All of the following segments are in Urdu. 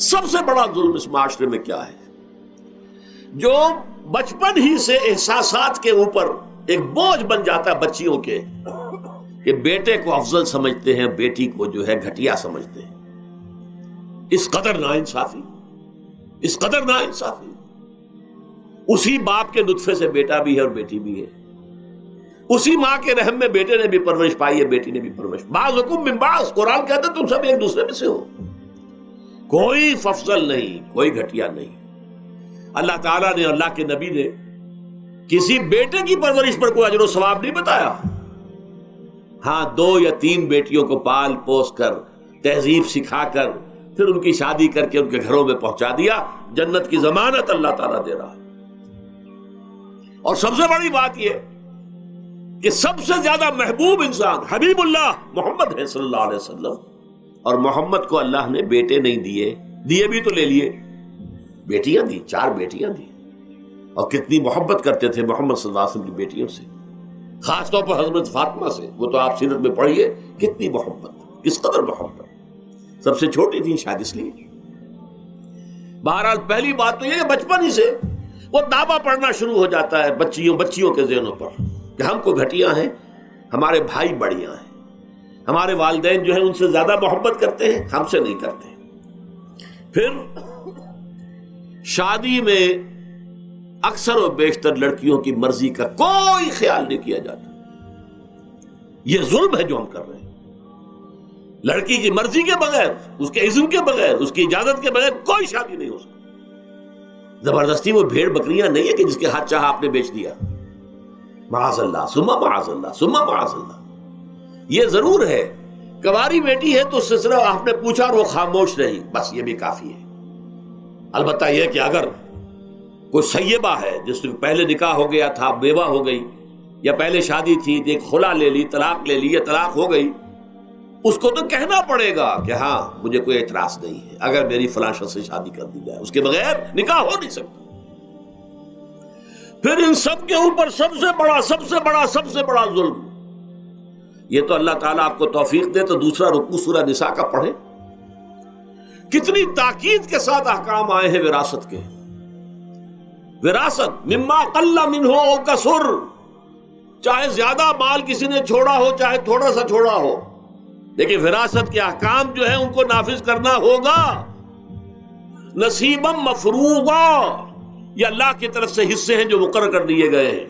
سب سے بڑا ظلم اس معاشرے میں کیا ہے؟ جو بچپن ہی سے احساسات کے اوپر ایک بوجھ بن جاتا ہے بچیوں کے، کہ بیٹے کو افضل سمجھتے ہیں، بیٹی کو جو ہے گھٹیا سمجھتے ہیں. اس قدر ناانصافی، اس قدر ناانصافی. اسی باپ کے نطفے سے بیٹا بھی ہے اور بیٹی بھی ہے، اسی ماں کے رحم میں بیٹے نے بھی پرورش پائی ہے، بیٹی نے بھی پرورش. بعضکم من بعض، قرآن کہتا ہے تم سب ایک دوسرے میں سے ہو، کوئی افضل نہیں، کوئی گھٹیا نہیں. اللہ تعالیٰ نے، اللہ کے نبی نے کسی بیٹے کی پرورش پر کوئی اجر و ثواب نہیں بتایا. ہاں 2 یا 3 بیٹیوں کو پال پوس کر، تہذیب سکھا کر، پھر ان کی شادی کر کے ان کے گھروں میں پہنچا دیا، جنت کی ضمانت اللہ تعالیٰ دے رہا. اور سب سے بڑی بات یہ کہ سب سے زیادہ محبوب انسان حبیب اللہ محمد ہے صلی اللہ علیہ وسلم، اور محمد کو اللہ نے بیٹے نہیں دیے، دیے بھی تو لے لیے، بیٹیاں دی، 4 بیٹیاں دی. اور کتنی محبت کرتے تھے محمد صلی اللہ علیہ وسلم کی بیٹیوں سے، خاص طور پر حضرت فاطمہ سے. وہ تو آپ سیرت میں پڑھیے کتنی محبت، کس قدر محبت. سب سے چھوٹی تھی شاید اس لیے. بہرحال پہلی بات تو یہ کہ بچپن ہی سے وہ دعویٰ پڑھنا شروع ہو جاتا ہے بچیوں کے ذہنوں پر کہ ہم کو گھٹیا ہیں، ہمارے بھائی بڑیاں ہیں، ہمارے والدین جو ہیں ان سے زیادہ محبت کرتے ہیں، ہم سے نہیں کرتے. پھر شادی میں اکثر و بیشتر لڑکیوں کی مرضی کا کوئی خیال نہیں کیا جاتا. یہ ظلم ہے جو ہم کر رہے ہیں. لڑکی کی مرضی کے بغیر، اس کے اذن کے بغیر، اس کی اجازت کے بغیر کوئی شادی نہیں ہو سکتی. زبردستی وہ بھیڑ بکریاں نہیں ہے کہ جس کے ہاتھ چاہا آپ نے بیچ دیا. معاذ اللہ ثم معاذ اللہ ثم معاذ اللہ. یہ ضرور ہے کنواری بیٹی ہے تو اس سے صرف آپ نے پوچھا اور وہ خاموش رہی، بس یہ بھی کافی ہے. البتہ یہ کہ اگر کوئی سیبہ ہے جس سے پہلے نکاح ہو گیا تھا، بیوہ ہو گئی، یا پہلے شادی تھی ایک خلا لے لی، طلاق لے لی یا طلاق ہو گئی، اس کو تو کہنا پڑے گا کہ ہاں مجھے کوئی اعتراض نہیں ہے اگر میری فلاں شخص سے شادی کر دی جائے، اس کے بغیر نکاح ہو نہیں سکتا. پھر ان سب کے اوپر سب سے بڑا ظلم، یہ تو اللہ تعالیٰ آپ کو توفیق دے تو دوسرا رکوع سورہ نساء کا پڑھیں. کتنی تاکید کے ساتھ احکام آئے ہیں وراثت کے. وراثت مما قل منہ او کثر، چاہے زیادہ مال کسی نے چھوڑا ہو چاہے تھوڑا سا چھوڑا ہو، لیکن وراثت کے احکام جو ہیں ان کو نافذ کرنا ہوگا. نصیبا مفروضا، یہ اللہ کی طرف سے حصے ہیں جو مقرر کر دیے گئے ہیں.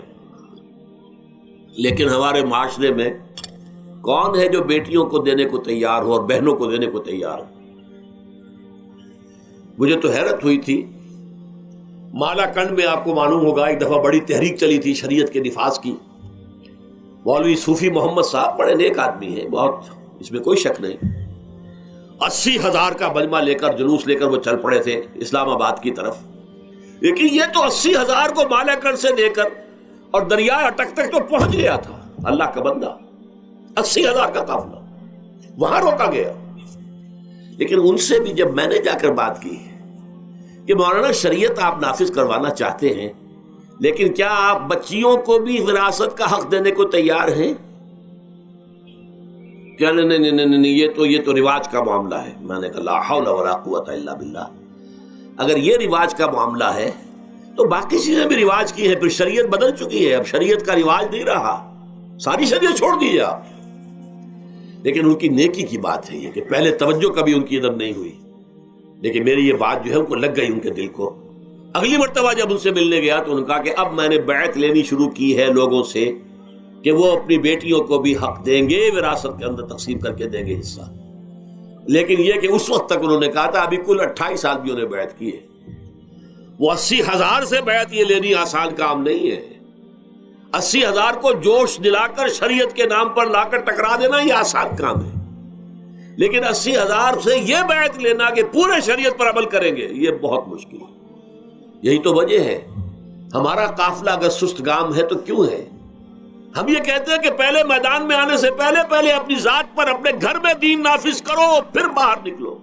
لیکن ہمارے معاشرے میں کون ہے جو بیٹیوں کو دینے کو تیار ہو اور بہنوں کو دینے کو تیار ہو؟ مجھے تو حیرت ہوئی تھی، مالا کنڈ میں آپ کو معلوم ہوگا ایک دفعہ بڑی تحریک چلی تھی شریعت کے نفاذ کی. مولوی صوفی محمد صاحب بڑے نیک آدمی ہیں، بہت، اس میں کوئی شک نہیں. 80,000 کا مجمع لے کر، جلوس لے کر وہ چل پڑے تھے اسلام آباد کی طرف. لیکن یہ تو 80,000 کو مالا کنڈ سے لے کر اور دریائے اٹک تک تو پہنچ گیا تھا. اللہ کا بندہ، 80,000 کا قافلہ وہاں روکا گیا. لیکن ان سے بھی جب میں نے جا کر بات کی کہ مولانا شریعت آپ نافذ کروانا چاہتے ہیں، لیکن کیا آپ بچیوں کو بھی وراثت کا حق دینے کو تیار ہیں؟ کیا نہیں، یہ تو رواج کا معاملہ ہے. میں نے کہا لا حول ولا قوت الا باللہ. اگر یہ رواج کا معاملہ ہے تو باقی چیزیں بھی رواج کی ہیں. پھر شریعت بدل چکی ہے، اب شریعت کا رواج نہیں رہا، ساری شریعت چھوڑ دیجیے آپ. لیکن ان کی نیکی کی بات ہے یہ کہ پہلے توجہ کبھی ان کی ادب نہیں ہوئی، لیکن میری یہ بات جو ہے ان کو لگ گئی ان کے دل کو. اگلی مرتبہ جب ان سے ملنے گیا تو انہوں نے کہا کہ اب میں نے بیعت لینی شروع کی ہے لوگوں سے کہ وہ اپنی بیٹیوں کو بھی حق دیں گے، وراثت کے اندر تقسیم کر کے دیں گے حصہ. لیکن یہ کہ اس وقت تک انہوں نے کہا تھا، ابھی کل 28 سال بھی انہیں بیعت کی ہے. وہ 80,000 سے بیعت یہ لینی آسان کام نہیں ہے. 80,000 کو جوش دلا کر شریعت کے نام پر لا کر ٹکرا دینا یہ آسان کام ہے، لیکن 80,000 سے یہ بیعت لینا کہ پورے شریعت پر عمل کریں گے، یہ بہت مشکل ہے. یہی تو وجہ ہے ہمارا قافلہ اگر سست گام ہے تو کیوں ہے. ہم یہ کہتے ہیں کہ پہلے میدان میں آنے سے پہلے اپنی ذات پر، اپنے گھر میں دین نافذ کرو، پھر باہر نکلو.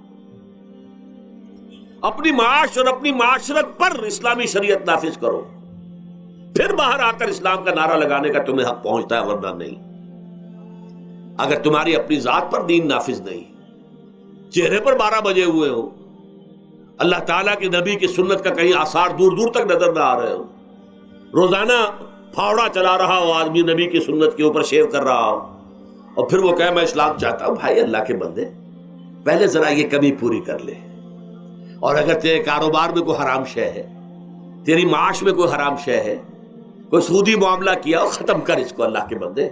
اپنی معاش اور اپنی معاشرت پر اسلامی شریعت نافذ کرو، پھر باہر آ کر اسلام کا نعرہ لگانے کا تمہیں حق پہنچتا ہے، ورنہ نہیں. اگر تمہاری اپنی ذات پر دین نافذ نہیں، چہرے پر 12 بجے ہوئے ہو، اللہ تعالیٰ کے نبی کی سنت کا کہیں آثار دور دور تک نظر نہ آ رہے ہو، روزانہ پھاوڑا چلا رہا ہو آدمی نبی کی سنت کے اوپر شیو کر رہا ہو، اور پھر وہ کہے میں اسلام چاہتا ہوں۔ بھائی اللہ کے بندے، پہلے ذرا یہ کمی پوری کر لے، اور اگر تیرے کاروبار میں کوئی حرام شے ہے، تیری معاش میں کوئی حرام شے ہے، کوئی سودی معاملہ کیا ہو، ختم کر اس کو اللہ کے بندے۔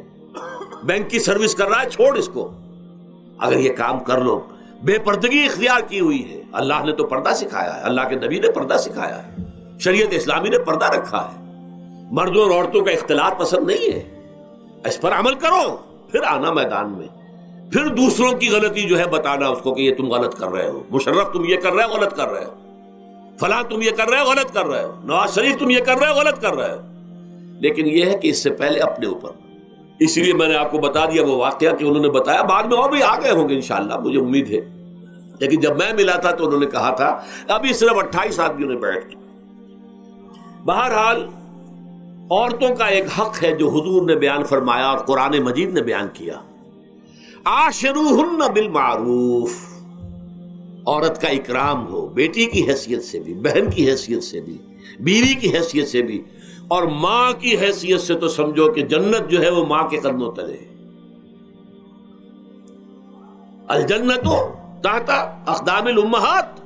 بینک کی سروس کر رہا ہے، چھوڑ اس کو۔ اگر یہ کام کر لو، بے پردگی اختیار کی ہوئی ہے۔ اللہ نے تو پردہ سکھایا ہے، اللہ کے نبی نے پردہ سکھایا ہے، شریعت اسلامی نے پردہ رکھا ہے، مردوں اور عورتوں کا اختلاط پسند نہیں ہے۔ اس پر عمل کرو، پھر آنا میدان میں، پھر دوسروں کی غلطی جو ہے بتانا اس کو کہ یہ تم غلط کر رہے ہو، مشرف تم یہ کر رہے ہو، غلط کر رہے ہو، فلاں تم یہ کر رہے ہو، غلط کر رہے ہو، نواز شریف تم یہ کر رہے ہو، غلط کر رہے ہو۔ لیکن یہ ہے کہ اس سے پہلے اپنے اوپر، اس لیے میں نے آپ کو بتا دیا وہ واقعہ کہ انہوں نے بتایا، بعد میں اور بھی آ گئے ہوں گے انشاءاللہ، مجھے امید ہے، لیکن جب میں ملا تھا تو انہوں نے کہا تھا ابھی صرف 28 آدمیوں نے بیٹھ کے۔ بہرحال عورتوں کا ایک حق ہے جو حضور نے بیان فرمایا اور قرآن مجید نے بیان کیا، عاشروہن بالمعروف، عورت کا اکرام ہو، بیٹی کی حیثیت سے بھی، بہن کی حیثیت سے بھی، بیوی کی حیثیت سے بھی، اور ماں کی حیثیت سے تو سمجھو کہ جنت جو ہے وہ ماں کے قدموں تلے ہے۔ الجنت تحت اقدام الامہات،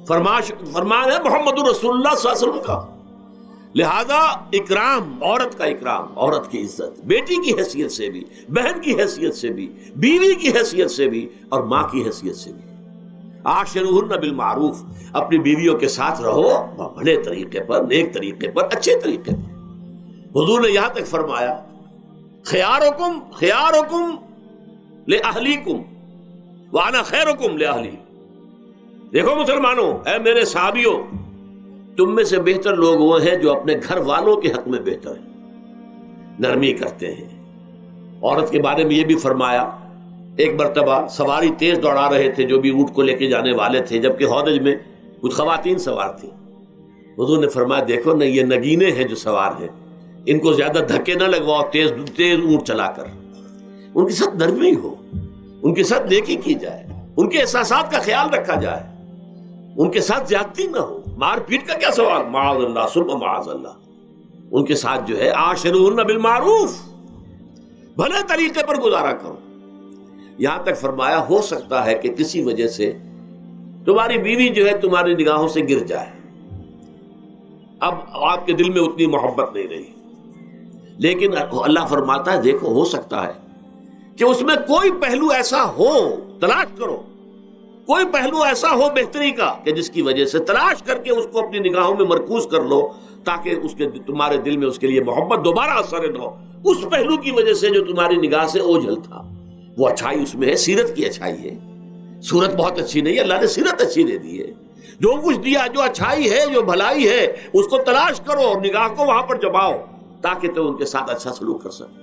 فرمان ہے محمد رسول اللہ صلی اللہ علیہ وسلم کا۔ لہذا اکرام، عورت کا اکرام، عورت کی عزت، بیٹی کی حیثیت سے بھی، بہن کی حیثیت سے بھی، بیوی کی حیثیت سے بھی، اور ماں کی حیثیت سے بھی۔ عاشروہن بالمعروف، اپنی بیویوں کے ساتھ رہو بھلے طریقے پر، نیک طریقے پر، اچھے طریقے پر۔ حضور نے یہاں تک فرمایا خیارکم خیارکم لأہلیکم وانا خیرکم لأہلی۔ دیکھو مسلمانوں، اے میرے صحابیوں، تم میں سے بہتر لوگ وہ ہیں جو اپنے گھر والوں کے حق میں بہتر ہیں، نرمی کرتے ہیں۔ عورت کے بارے میں یہ بھی فرمایا، ایک مرتبہ سواری تیز دوڑا رہے تھے جو بھی اونٹ کو لے کے جانے والے تھے، جبکہ ہودج میں کچھ خواتین سوار تھیں۔ حضور نے فرمایا دیکھو نہ، یہ نگینے ہیں جو سوار ہیں، ان کو زیادہ دھکے نہ لگواؤ تیز تیز اونٹ چلا کر، ان کے ساتھ نرمی ہو، ان کے ساتھ نیکی کی جائے، ان کے احساسات کا خیال رکھا جائے، ان کے ساتھ زیادتی نہ ہو، مار پیٹ کا کیا سوال، معاذ اللہ ثم معاذ اللہ۔ ان کے ساتھ جو ہے عاشروہن بالمعروف، بھلے طریقے پر گزارا کرو۔ یہاں تک فرمایا ہو سکتا ہے کہ کسی وجہ سے تمہاری بیوی جو ہے تمہاری نگاہوں سے گر جائے، اب آپ کے دل میں اتنی محبت نہیں رہی، لیکن اللہ فرماتا ہے دیکھو ہو سکتا ہے کہ اس میں کوئی پہلو ایسا ہو، تلاش کرو، کوئی پہلو ایسا ہو بہتری کا کہ جس کی وجہ سے تلاش کر کے اس کو اپنی نگاہوں میں مرکوز کر لو، تاکہ اس کے تمہارے دل میں اس کے لیے محبت دوبارہ اثر نہ ہو، اس پہلو کی وجہ سے جو تمہاری نگاہ سے اوجھل تھا۔ وہ اچھائی اس میں ہے، سیرت کی اچھائی ہے، صورت بہت اچھی نہیں ہے، اللہ نے سیرت اچھی دے دی ہے، جو کچھ دیا، جو اچھائی ہے، جو بھلائی ہے، اس کو تلاش کرو اور نگاہ کو وہاں پر جماؤ تاکہ تم ان کے ساتھ اچھا سلوک کر سکو۔